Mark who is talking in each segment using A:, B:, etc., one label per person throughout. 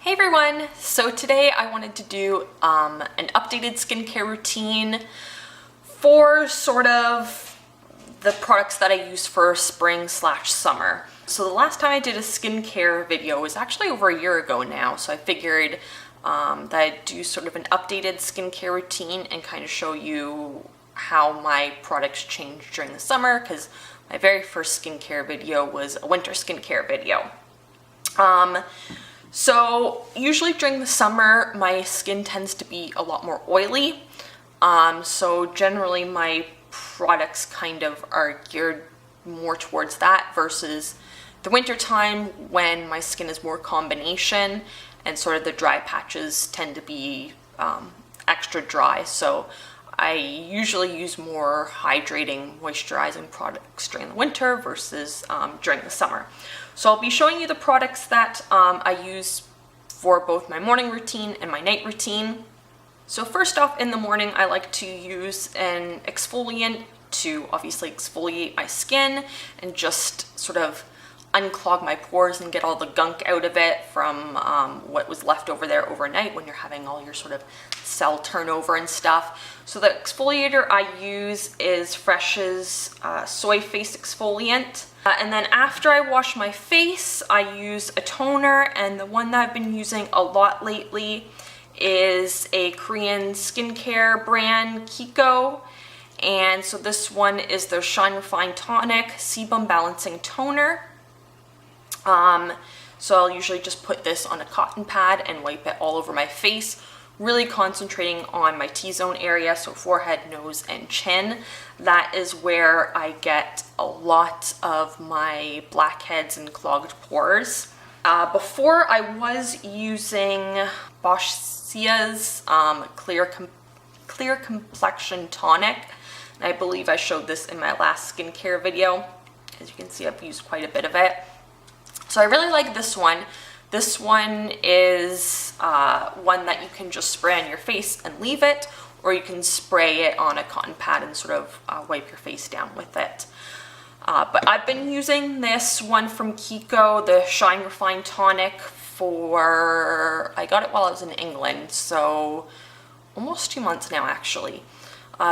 A: Hey everyone! So today I wanted to do an updated skincare routine for sort of the products that I use for spring/summer. So the last time I did a skincare video was actually over a year ago now, so I figured that I'd do sort of an updated skincare routine and kind of show you how my products change during the summer, because my very first skincare video was a winter skincare video. So usually during the summer, my skin tends to be a lot more oily. So generally my products kind of are geared more towards that versus the winter time when my skin is more combination and sort of the dry patches tend to be extra dry. So I usually use more hydrating, moisturizing products during the winter versus during the summer. So I'll be showing you the products that I use for both my morning routine and my night routine. So first off, in the morning, I like to use an exfoliant to obviously exfoliate my skin and just sort of unclog my pores and get all the gunk out of it from what was left over there overnight when you're having all your sort of cell turnover and stuff. So the exfoliator I use is Fresh's Soy Face Exfoliant. And then after I wash my face, I use a toner, and the one that I've been using a lot lately is a Korean skincare brand, Kiko. And so this one is their Shine Refined Tonic Sebum Balancing Toner. So I'll usually just put this on a cotton pad and wipe it all over my face, really concentrating on my T-zone area, so forehead, nose, and chin. That is where I get a lot of my blackheads and clogged pores. Before I was using Bosch's Clear Complexion Tonic, and I believe I showed this in my last skincare video. As you can see, I've used quite a bit of it. So I really like this one. This one is one that you can just spray on your face and leave it, or you can spray it on a cotton pad and sort of wipe your face down with it. But I've been using this one from Kiko, the Shine Refined Tonic, I got it while I was in England, so almost 2 months now actually.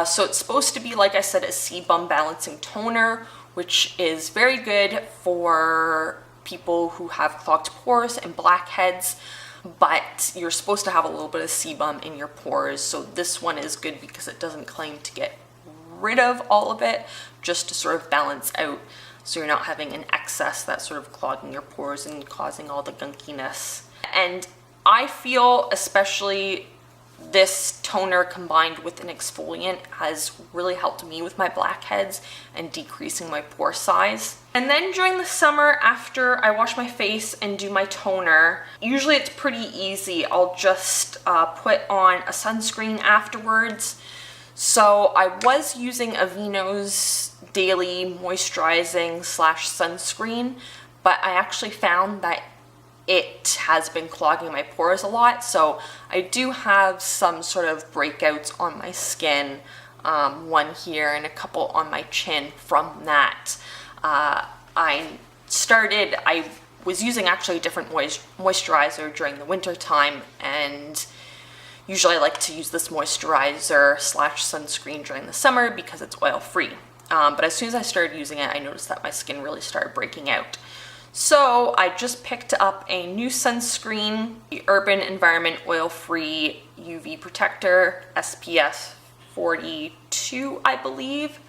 A: So it's supposed to be, like I said, a sebum balancing toner, which is very good for people who have clogged pores and blackheads, but you're supposed to have a little bit of sebum in your pores. So this one is good because it doesn't claim to get rid of all of it, just to sort of balance out, so you're not having an excess that's sort of clogging your pores and causing all the gunkiness. And I feel especially this toner combined with an exfoliant has really helped me with my blackheads and decreasing my pore size. And then during the summer, after I wash my face and do my toner, usually it's pretty easy. I'll just put on a sunscreen afterwards. So I was using Aveeno's daily moisturizing / sunscreen, but I actually found that it has been clogging my pores a lot, so I do have some sort of breakouts on my skin, one here and a couple on my chin from that. I was using actually a different moisturizer during the winter time, and usually I like to use this moisturizer / sunscreen during the summer because it's oil free. But as soon as I started using it, I noticed that my skin really started breaking out. So I just picked up a new sunscreen, the Urban Environment Oil-Free UV Protector, SPF 42, I believe.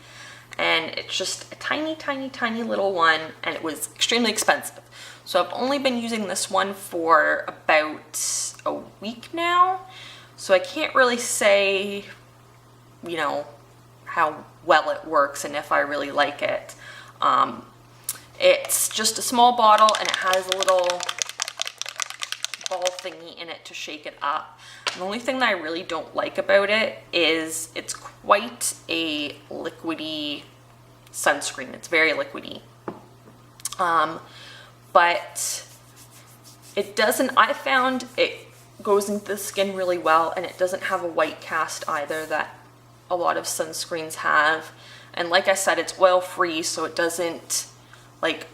A: And it's just a tiny, tiny, tiny little one, and it was extremely expensive. So I've only been using this one for about a week now. So I can't really say, you know, how well it works and if I really like it. It's just a small bottle, and it has a little ball thingy in it to shake it up. The only thing that I really don't like about it is it's quite a liquidy sunscreen. It's very liquidy. But it doesn't, I found it goes into the skin really well, and it doesn't have a white cast either that a lot of sunscreens have. And like I said, it's oil free, so it doesn't like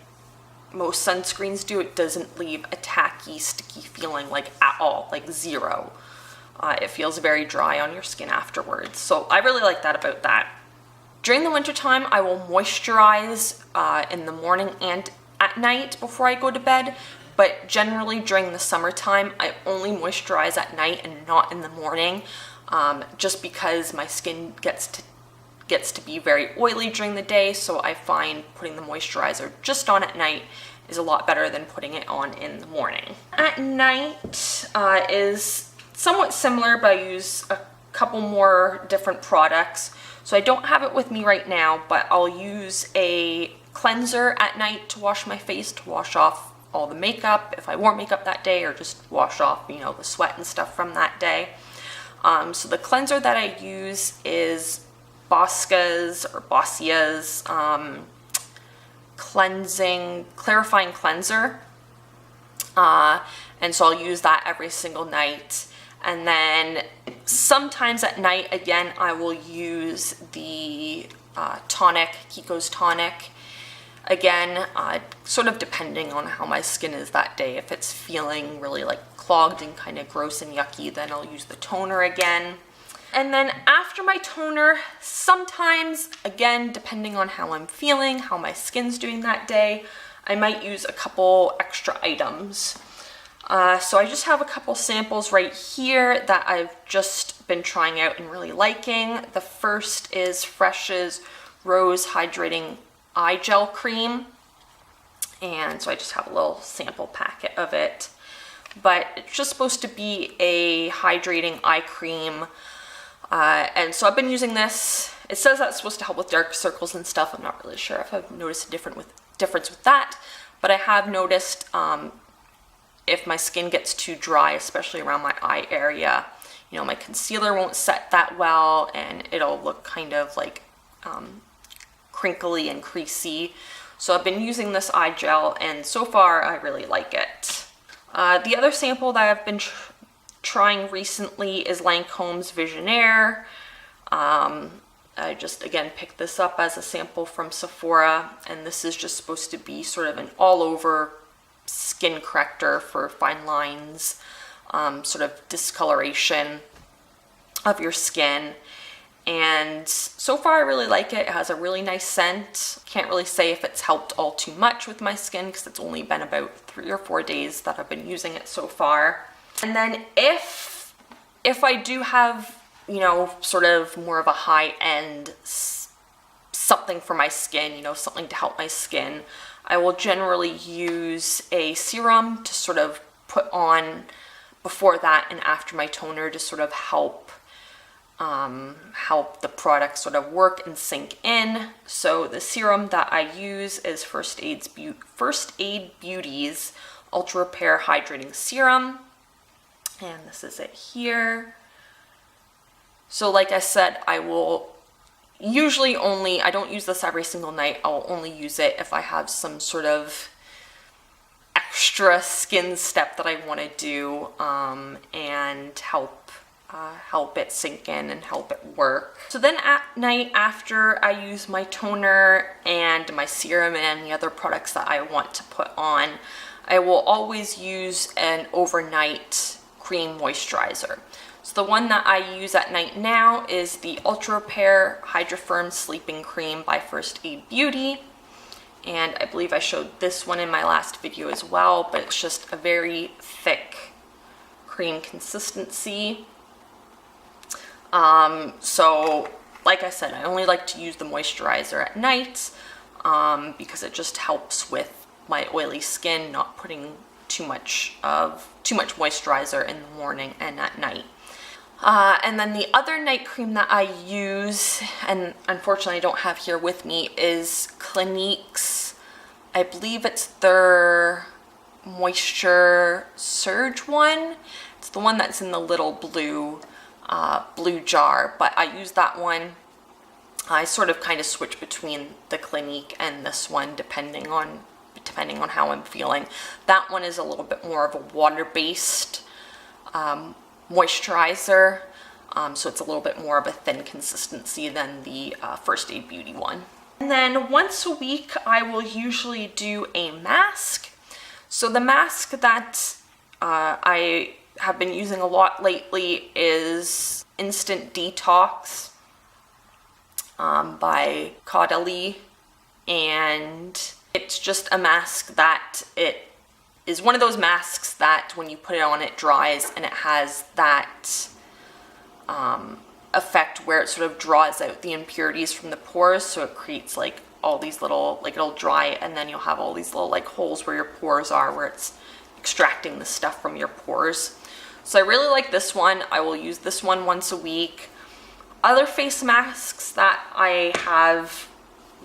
A: most sunscreens do. It doesn't leave a tacky, sticky feeling like at all, like zero. It feels very dry on your skin afterwards. So I really like that about that. During the wintertime, I will moisturize in the morning and at night before I go to bed. But generally during the summertime, I only moisturize at night and not in the morning, just because my skin gets to be very oily during the day. So I find putting the moisturizer just on at night is a lot better than putting it on in the morning. At night is somewhat similar, but I use a couple more different products. So I don't have it with me right now, but I'll use a cleanser at night to wash my face, to wash off all the makeup if I wore makeup that day, or just wash off, you know, the sweat and stuff from that day. So the cleanser that I use is Bosca's clarifying cleanser. And so I'll use that every single night. And then sometimes at night, again, I will use the Tonic, Kiko's Tonic. Again, sort of depending on how my skin is that day. If it's feeling really like clogged and kind of gross and yucky, then I'll use the toner again. And then after my toner, sometimes, again, depending on how I'm feeling, how my skin's doing that day, I might use a couple extra items. So I just have a couple samples right here that I've just been trying out and really liking. The first is Fresh's Rose Hydrating Eye Gel Cream. And so I just have a little sample packet of it. But it's just supposed to be a hydrating eye cream. And so I've been using this. It says that's supposed to help with dark circles and stuff. I'm not really sure if I've noticed a difference with that. But I have noticed if my skin gets too dry, especially around my eye area, you know, my concealer won't set that well and it'll look kind of like crinkly and creasy. So I've been using this eye gel and so far I really like it. The other sample that I've been trying recently is Lancome's Visionaire. I just again picked this up as a sample from Sephora, and this is just supposed to be sort of an all-over skin corrector for fine lines, sort of discoloration of your skin. And so far I really like it. It has a really nice scent. Can't really say if it's helped all too much with my skin because it's only been about 3 or 4 days that I've been using it so far. And then if I do have, you know, sort of more of a high-end something for my skin, you know, something to help my skin, I will generally use a serum to sort of put on before that and after my toner to sort of help the product sort of work and sink in. So the serum that I use is First Aid Beauty's Ultra Repair Hydrating Serum. And this is it here. So like I said, I will usually I don't use this every single night. I'll only use it if I have some sort of extra skin step that I want to do and help it sink in and help it work. So then at night, after I use my toner and my serum and any other products that I want to put on, I will always use an overnight cream moisturizer. So the one that I use at night now is the Ultra Repair Hydra Firm Sleeping Cream by First Aid Beauty. And I believe I showed this one in my last video as well, but it's just a very thick cream consistency. So like I said, I only like to use the moisturizer at night because it just helps with my oily skin, not putting too much moisturizer in the morning and at night. And then the other night cream that I use, and unfortunately I don't have here with me, is Clinique's, I believe it's their Moisture Surge one. It's the one that's in the little blue jar, but I use that one. I sort of kind of switch between the Clinique and this one depending on how I'm feeling. That one is a little bit more of a water-based moisturizer, so it's a little bit more of a thin consistency than the First Aid Beauty one. And then once a week, I will usually do a mask. So the mask that I have been using a lot lately is Instant Detox by Caudally, and it's just a mask that it is one of those masks that when you put it on, it dries, and it has that effect where it sort of draws out the impurities from the pores, so it creates like all these little, like it'll dry and then you'll have all these little like holes where your pores are, where it's extracting the stuff from your pores. So I really like this one. I will use this one once a week. Other face masks that I have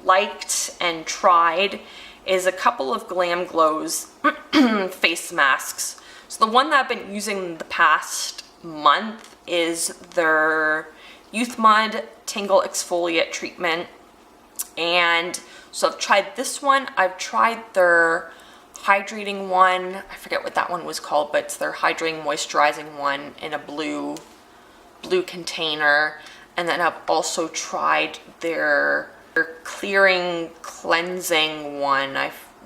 A: liked and tried is a couple of Glam Glow's face masks. So the one that I've been using the past month is their Youth Mud Tingle Exfoliate Treatment. And so I've tried this one. I've tried their hydrating one. I forget what that one was called, but it's their hydrating moisturizing one in a blue container. And then I've also tried their clearing cleansing one.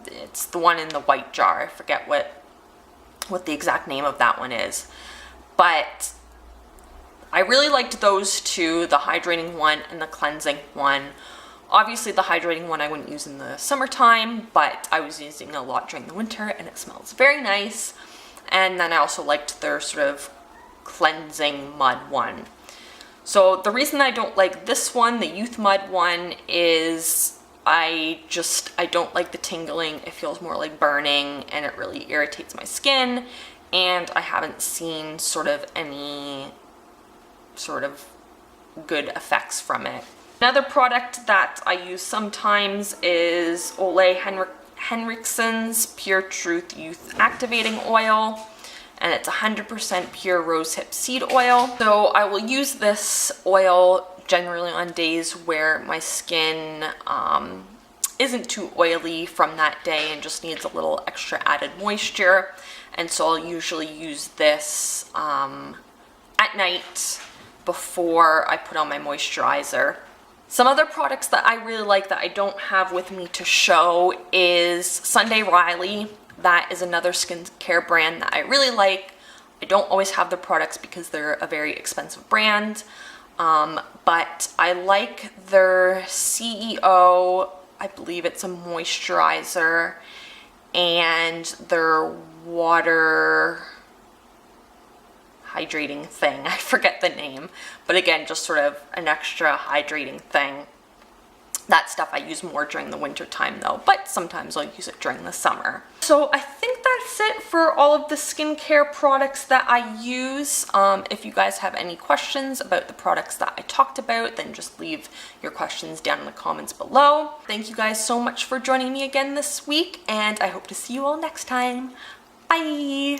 A: It's the one in the white jar. I forget what the exact name of that one is. But I really liked those two, the hydrating one and the cleansing one. Obviously the hydrating one I wouldn't use in the summertime, but I was using it a lot during the winter and it smells very nice. And then I also liked their sort of cleansing mud one. So the reason I don't like this one, the Youth Mud one, is I don't like the tingling. It feels more like burning and it really irritates my skin, and I haven't seen sort of any sort of good effects from it. Another product that I use sometimes is Ole Henriksen's Pure Truth Youth Activating Oil, and it's 100% pure rosehip seed oil. So I will use this oil generally on days where my skin isn't too oily from that day and just needs a little extra added moisture. And so I'll usually use this at night before I put on my moisturizer. Some other products that I really like that I don't have with me to show is Sunday Riley. That is another skincare brand that I really like. I don't always have the products because they're a very expensive brand, but I like their CEO, I believe it's a moisturizer, and their water hydrating thing. I forget the name, but again, just sort of an extra hydrating thing. That stuff I use more during the winter time though, but sometimes I'll use it during the summer. So I think that's it for all of the skincare products that I use. If you guys have any questions about the products that I talked about, then just leave your questions down in the comments below. Thank you guys so much for joining me again this week, and I hope to see you all next time. Bye!